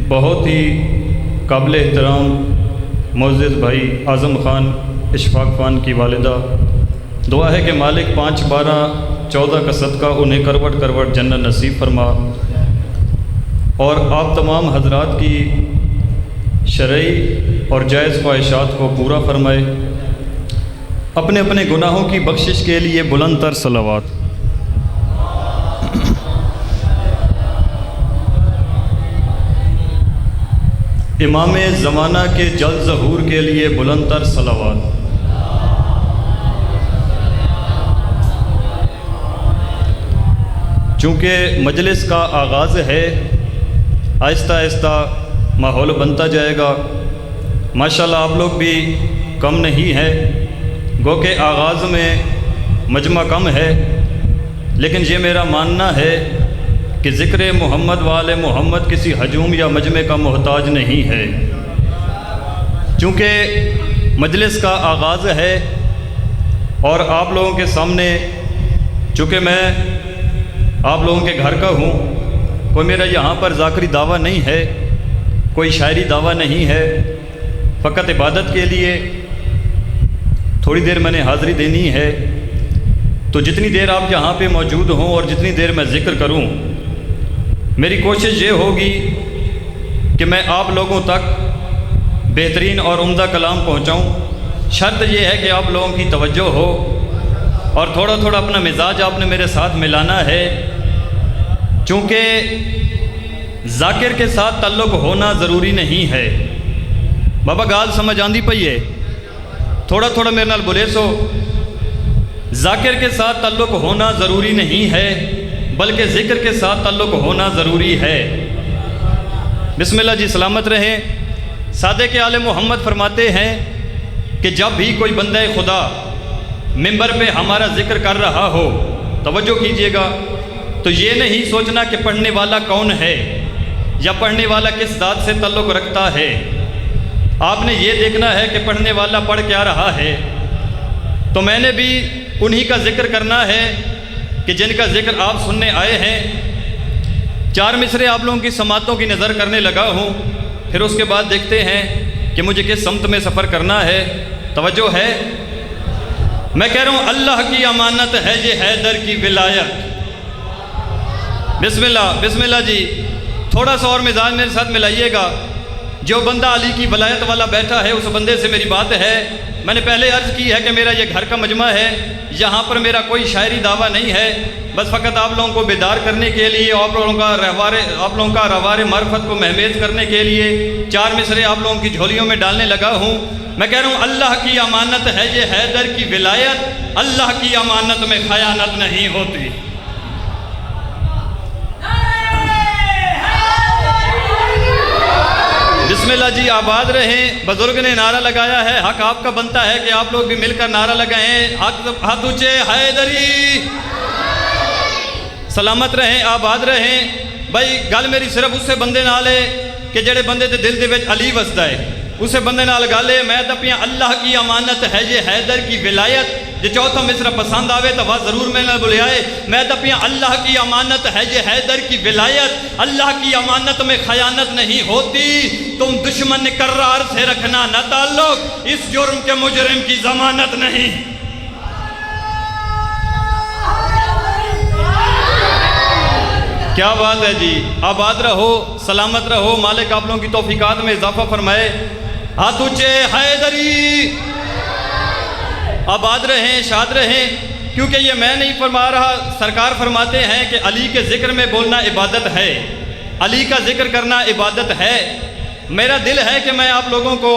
बहुत ही काबिल एहतराम मोअज़्ज़ज़ भाई आज़म ख़ान इशफ़ाक़ ख़ान की वालिदा, दुआ है कि मालिक 5, 12, 14 का सदका उन्हें करवट करवट जन्नत नसीब फरमा और आप तमाम हज़रात की शरई और जायज़ ख्वाहिशात को पूरा फरमाए। अपने अपने गुनाहों की बख्शिश के लिए बुलंद तर सलावात। इमाम ज़माना के जल्द ज़हूर के लिए बुलंद तर सलावात। चूँकि मजलिस का आगाज़ है, आहिस्ता आहिस्ता माहौल बनता जाएगा। माशाल्लाह आप लोग भी कम नहीं हैं, गो के आगाज़ में मजमा कम है, लेकिन ये मेरा मानना है कि ज़िक्र मोहम्मद वाले मोहम्मद किसी हजूम या मजमे का मोहताज नहीं है। चूँकि मजलिस का आगाज़ है और आप लोगों के सामने, चूँकि मैं आप लोगों के घर का हूँ, कोई मेरा यहाँ पर ज़ाकरी दावा नहीं है, कोई शायरी दावा नहीं है, फ़कत इबादत के लिए थोड़ी देर मैंने हाज़िरी देनी है। तो जितनी देर आप यहाँ पे मौजूद हों और जितनी देर मैं ज़िक्र करूँ, मेरी कोशिश ये होगी कि मैं आप लोगों तक बेहतरीन और उम्दा कलाम पहुँचाऊँ। शर्त यह है कि आप लोगों की तवज्जो हो और थोड़ा थोड़ा अपना मिजाज आपने मेरे साथ मिलाना है। चूँकि ज़ाकिर के साथ ताल्लुक़ होना ज़रूरी नहीं है। बाबा गाल समझ आंदी पई है, थोड़ा थोड़ा मेरे नाल बोले सो। ज़ाकिर के साथ ताल्लुक़ होना ज़रूरी नहीं है, बल्कि ज़िक्र के साथ ताल्लुक़ होना ज़रूरी है। बिस्मिल्लाह जी, सलामत रहें। सादे के आले मोहम्मद फरमाते हैं कि जब भी कोई बंदा खुदा मिंबर पे हमारा ज़िक्र कर रहा हो, तवज्जो कीजिएगा, तो ये नहीं सोचना कि पढ़ने वाला कौन है या पढ़ने वाला किस ज़ात से ताल्लुक़ रखता है। आपने ये देखना है कि पढ़ने वाला पढ़ क्या रहा है। तो मैंने भी उन्हीं का ज़िक्र करना है कि जिनका ज़िक्र आप सुनने आए हैं। 4 मिसरे आप लोगों की समातों की नज़र करने लगा हूँ, फिर उसके बाद देखते हैं कि मुझे किस समत में सफ़र करना है। तवज्जो है, मैं कह रहा हूँ अल्लाह की अमानत है ये हैदर की विलायत। बिस्मिल्लाह बिस्मिल्लाह जी, थोड़ा सा और मिजाज मेरे साथ मिलाइएगा। जो बंदा अली की वलायत वाला बैठा है, उस बंदे से मेरी बात है। मैंने पहले अर्ज़ की है कि मेरा ये घर का मजमा है, यहाँ पर मेरा कोई शायरी दावा नहीं है, बस फ़कत आप लोगों को बेदार करने के लिए, आप लोगों का रवारे मार्फत को महमेज करने के लिए 4 मिसरे आप लोगों की झोलियों में डालने लगा हूँ। मैं कह रहा हूँ अल्लाह की अमानत है ये हैदर की विलायत, अल्लाह की अमानत में खयानत नहीं होती। बिस्मिल्लाह जी, आबाद रहें। बुजुर्ग ने नारा लगाया है, हक आपका बनता है कि आप लोग भी मिलकर नारा लगाएं। हाथ ऊंचे, हैदरी। सलामत रहें, आबाद रहें। भाई गल मेरी सिर्फ उससे बंदे नाल है कि जेड़े बंदे दे दिल दे विच अली वसदा है, उसे बंदे नाल गल है। मैं तो पिया अल्लाह की अमानत है ये हैदर की विलायत। जो चौथा मिसरा पसंद आवे तो वह ज़रूर मेरे नाल बुलाए। मैं तो पिया अल्लाह की अमानत है ये हैदर की विलायत, अल्लाह की अमानत में खयानत नहीं होती। तुम दुश्मन कर्रार से रखना न ताल्लुक, इस जुर्म के मुजरिम की जमानत नहीं। क्या बात है जी, आबाद रहो, सलामत रहो, मालिक आप लोगों की तौफीकात में इजाफा फरमाए। हाथ ऊंचे, हैदरी। आबाद रहें, शाद रहें। क्योंकि ये मैं नहीं फरमा रहा, सरकार फरमाते हैं कि अली के ज़िक्र में बोलना इबादत है, अली का ज़िक्र करना इबादत है। मेरा दिल है कि मैं आप लोगों को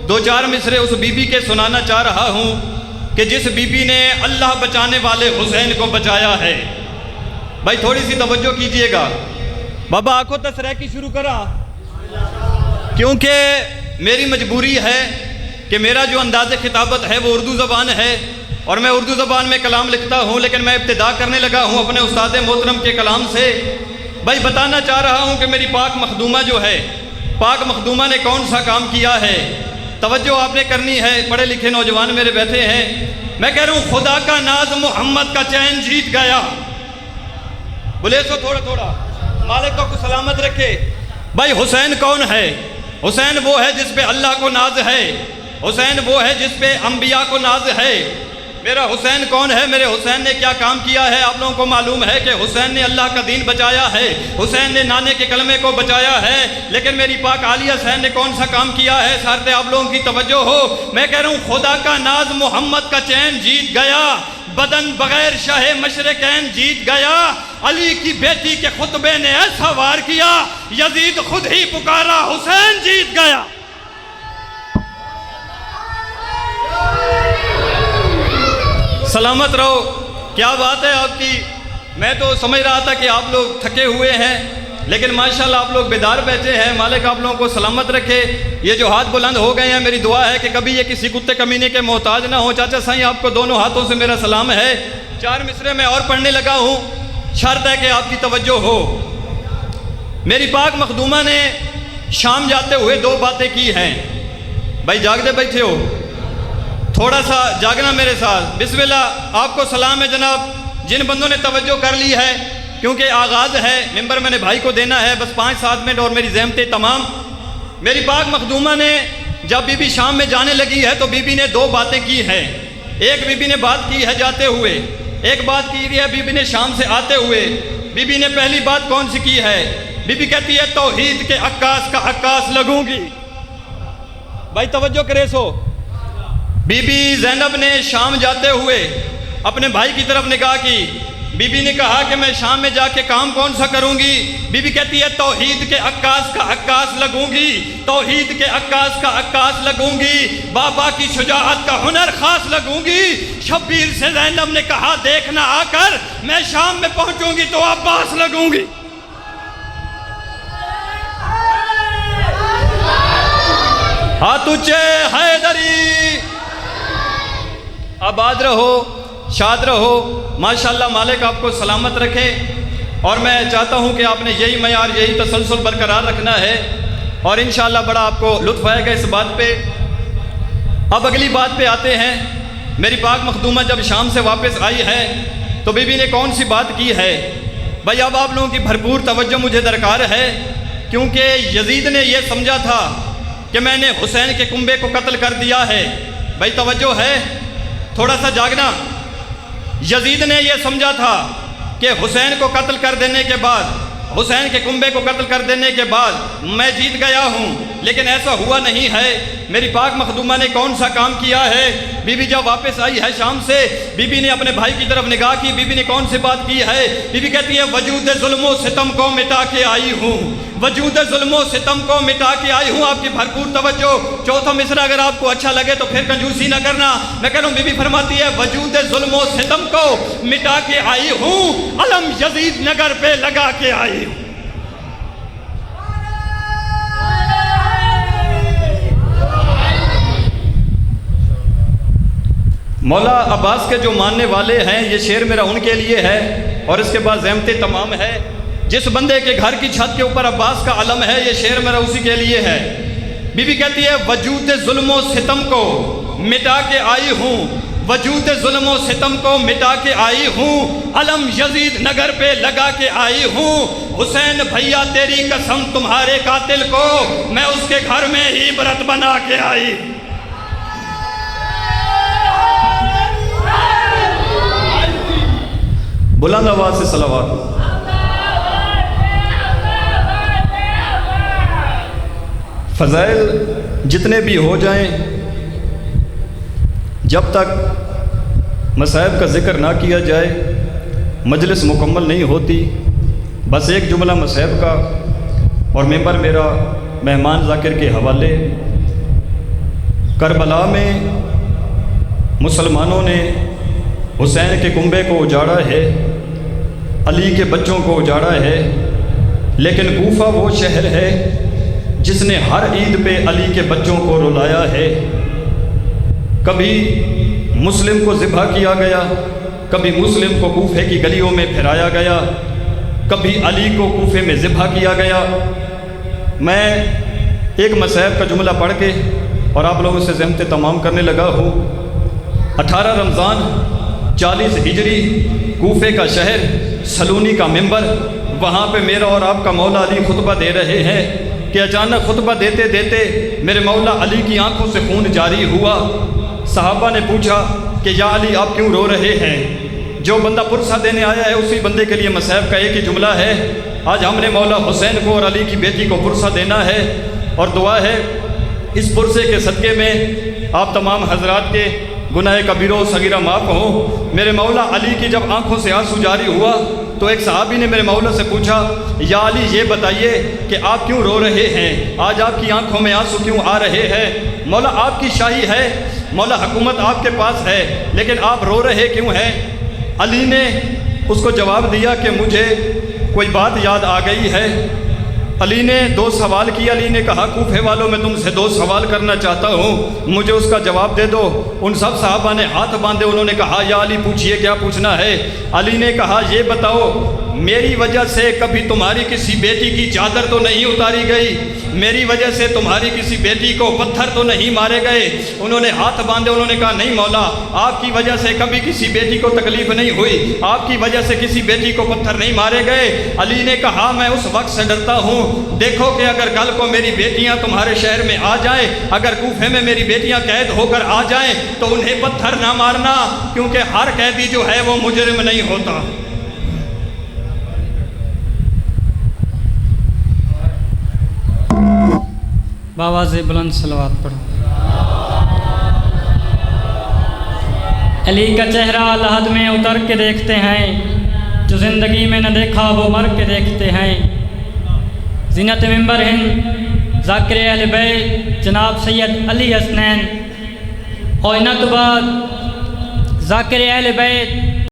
2-4 मिसरे उस बीबी के सुनाना चाह रहा हूँ कि जिस बीबी ने अल्लाह बचाने वाले हुसैन को बचाया है। भाई थोड़ी सी तवज्जो कीजिएगा। बाबा आंखों तसरह की शुरू करा, क्योंकि मेरी मजबूरी है कि मेरा जो अंदाज़ खिताबत है वो उर्दू ज़बान है और मैं उर्दू ज़बान में कलाम लिखता हूँ, लेकिन मैं इब्तिदा करने लगा हूँ अपने उस्ताद मोहतरम के कलाम से। भाई बताना चाह रहा हूँ कि मेरी पाक मखदूमा जो है, पाक मखदूमा ने कौन सा काम किया है। तवज्जो आपने करनी है, पढ़े लिखे नौजवान मेरे बैठे हैं। मैं कह रहा हूँ खुदा का नाज मोहम्मद का चैन जीत गया। बोले सो थोड़ा थोड़ा, मालिक को सलामत रखे। भाई हुसैन कौन है? हुसैन वो है जिस पे अल्लाह को नाज है, हुसैन वो है जिस पे अंबिया को नाज है। मेरा हुसैन कौन है? मेरे हुसैन ने क्या काम किया है? आप लोगों को मालूम है कि हुसैन ने अल्लाह का दीन बचाया है, हुसैन ने नाने के कलमे को बचाया है। लेकिन मेरी पाक आलिया हुसैन ने कौन सा काम किया है? सारे आप लोगों की तवज्जो हो, मैं कह रहा हूँ खुदा का नाज मोहम्मद का चैन जीत गया, बदन बगैर शाहे मशरकैन जीत गया। अली की बेटी के खुतबे ने ऐसा वार किया, यजीद खुद ही पुकारा, हुसैन जीत गया। सलामत रहो। क्या बात है आपकी। मैं तो समझ रहा था कि आप लोग थके हुए हैं, लेकिन माशाल्लाह आप लोग बेदार बैठे हैं। मालिक आप लोगों को सलामत रखे। ये जो हाथ बुलंद हो गए हैं, मेरी दुआ है कि कभी ये किसी कुत्ते कमीने के मोहताज ना हो। चाचा साईं आपको दोनों हाथों से मेरा सलाम है। 4 मिसरे में और पढ़ने लगा हूँ, शर्त है कि आपकी तवज्जो हो। मेरी पाक मखदूमा ने शाम जाते हुए 2 बातें की हैं। भाई जागते बैठे हो, थोड़ा सा जागना मेरे साथ। बिस्मिल्लाह, आपको सलाम है जनाब। जिन बंदों ने तवज्जो कर ली है, क्योंकि आगाज़ है, मिंबर मैंने भाई को देना है, बस 5-7 मिनट और मेरी ज़हमतें तमाम। मेरी पाक मखदूमा ने जब बीबी शाम में जाने लगी है तो बीबी ने 2 बातें की हैं। एक बीबी ने बात की है जाते हुए, एक बात की है बीबी ने शाम से आते हुए। बीबी ने पहली बात कौन सी की है? बीबी कहती है तौहीद के अक्कास का अक्कास लगूंगी। भाई तवज्जो करे सो। बीबी ज़ैनब ने शाम जाते हुए अपने भाई की तरफ निगाह की। बीबी ने कहा कि मैं शाम में जाके काम कौन सा करूंगी? बीबी कहती है तौहीद के अक्कास का अक्कास लगूंगी, तौहीद के अक्कास का अक्कास लगूंगी, बाबा की शुजाअत का हुनर खास लगूंगी। शब्बीर से ज़ैनब ने कहा देखना आकर, मैं शाम में पहुंचूंगी तो अब्बास लगूंगी। हाथ ऊंचे हैदरी। आबाद रहो, शाद रहो। माशाल्लाह मालिक आपको सलामत रखे। और मैं चाहता हूं कि आपने यही मयार, यही तसलसल बरकरार रखना है और इंशाअल्लाह बड़ा आपको लुत्फ़ आएगा इस बात पे। अब अगली बात पे आते हैं। मेरी पाक मखदूमा जब शाम से वापस आई है तो बीबी ने कौन सी बात की है? भाई अब आप लोगों की भरपूर तवज्जो मुझे दरकार है, क्योंकि यजीद ने यह समझा था कि मैंने हुसैन के कुंबे को कत्ल कर दिया है। भाई तवज्जो है, थोड़ा सा जागना। यजीद ने यह समझा था कि हुसैन को कत्ल कर देने के बाद, हुसैन के कुंबे को कत्ल कर देने के बाद मैं जीत गया हूँ, लेकिन ऐसा हुआ नहीं है। मेरी पाक मखदूमा ने कौन सा काम किया है? बीबी जब वापस आई है शाम से, बीबी ने अपने भाई की तरफ निगाह की। बीबी ने कौन सी बात की है? बीबी कहती है वजूद जुल्मो सितम को मिटा के आई हूँ, वजूद जुल्मो सितम को मिटा के आई हूँ। आपकी भरपूर तवज्जो। चौथा मिसरा अगर आपको अच्छा लगे तो फिर कंजूसी ना करना। मैं कह रहा हूँ, बीबी फरमाती है वजूद जुल्मो सितम को मिटा के आई हूँ, अलम यजीद नगर पे लगा के आई हूँ। मौला अब्बास के जो मानने वाले हैं, ये शेर मेरा उनके लिए है और इसके बाद ज़हमतें तमाम है। जिस बंदे के घर की छत के ऊपर अब्बास का अलम है, ये शेर मेरा उसी के लिए है। बीबी कहती है वजूद जुल्मो सितम को मिटा के आई हूँ, वजूद जुल्मो सितम को मिटा के आई हूँ, अलम यजीद नगर पे लगा के आई हूँ। हुसैन भैया तेरी कसम तुम्हारे कातिल को मैं उसके घर में ही व्रत बना के आई। बुलंद आवाज से सलावत। फ़ज़ाइल जितने भी हो जाएं, जब तक मसाइब का ज़िक्र ना किया जाए मजलिस मुकम्मल नहीं होती। बस एक जुमला मसाइब का और मेंबर मेरा मेहमान ज़ाकिर के हवाले। करबला में मुसलमानों ने हुसैन के कुंबे को उजाड़ा है, अली के बच्चों को उजाड़ा है, लेकिन कूफा वो शहर है जिसने हर ईद पे अली के बच्चों को रुलाया है। कभी मुस्लिम को ज़िबा किया गया, कभी मुस्लिम को कूफे की गलियों में फिराया गया, कभी अली को कूफे में ज़िबा किया गया। मैं एक मसाइब का जुमला पढ़ के और आप लोगों से ज़हमतें तमाम करने लगा हूँ। 18 रमज़ान 40 हिजरी, कूफे का शहर, सलूनी का मिंबर, वहाँ पे मेरा और आपका मौला अली खुतबा दे रहे हैं कि अचानक खुतबा देते देते मेरे मौला अली की आंखों से खून जारी हुआ। सहाबा ने पूछा कि या अली आप क्यों रो रहे हैं? जो बंदा पुरसा देने आया है उसी बंदे के लिए मसैब का एक ही जुमला है, आज हमने मौला हुसैन को और अली की बेटी को पुरसा देना है। और दुआ है इस पुरसे के सदक़े में आप तमाम हजरात के गुनाह कबीरो सगीरा माफ़ हो। मेरे मौला अली की जब आंखों से आंसू जारी हुआ तो एक सहाबी ने मेरे मौला से पूछा, या अली ये बताइए कि आप क्यों रो रहे हैं, आज आपकी आंखों में आंसू क्यों आ रहे हैं? मौला आपकी शाही है, मौला हुकूमत आपके पास है, लेकिन आप रो रहे क्यों हैं? अली ने उसको जवाब दिया कि मुझे कोई बात याद आ गई है। अली ने 2 सवाल किया। अली ने कहा, कूफे वालों मैं तुमसे 2 सवाल करना चाहता हूँ, मुझे उसका जवाब दे दो। उन सब सहाबा ने हाथ बांधे, उन्होंने कहा, या अली पूछिए क्या पूछना है? अली ने कहा, ये बताओ मेरी वजह से कभी तुम्हारी किसी बेटी की चादर तो नहीं उतारी गई? मेरी वजह से तुम्हारी किसी बेटी को पत्थर तो नहीं मारे गए? उन्होंने हाथ बांधे, उन्होंने कहा, नहीं मौला, आपकी वजह से कभी किसी बेटी को तकलीफ नहीं हुई, आपकी वजह से किसी बेटी को पत्थर नहीं मारे गए। अली ने कहा, मैं उस वक्त से डरता हूँ, देखो कि अगर कल को मेरी बेटियाँ तुम्हारे शहर में आ जाएं, अगर कूफे में मेरी बेटियाँ कैद होकर आ जाएं तो उन्हें पत्थर ना मारना, क्योंकि हर कैदी जो है वो मुजरिम नहीं होता। बाबा से बुलंद सलवात पढ़ो। अली का चेहरा लहद में उतर के देखते हैं, जो ज़िंदगी में न देखा वो मर के देखते हैं। ज़ीनत मिंबर हिंद ज़ाकिर अहले बैत जनाब सैयद अली हसनैन और इनत बाद ज़ाकिर अहले बैत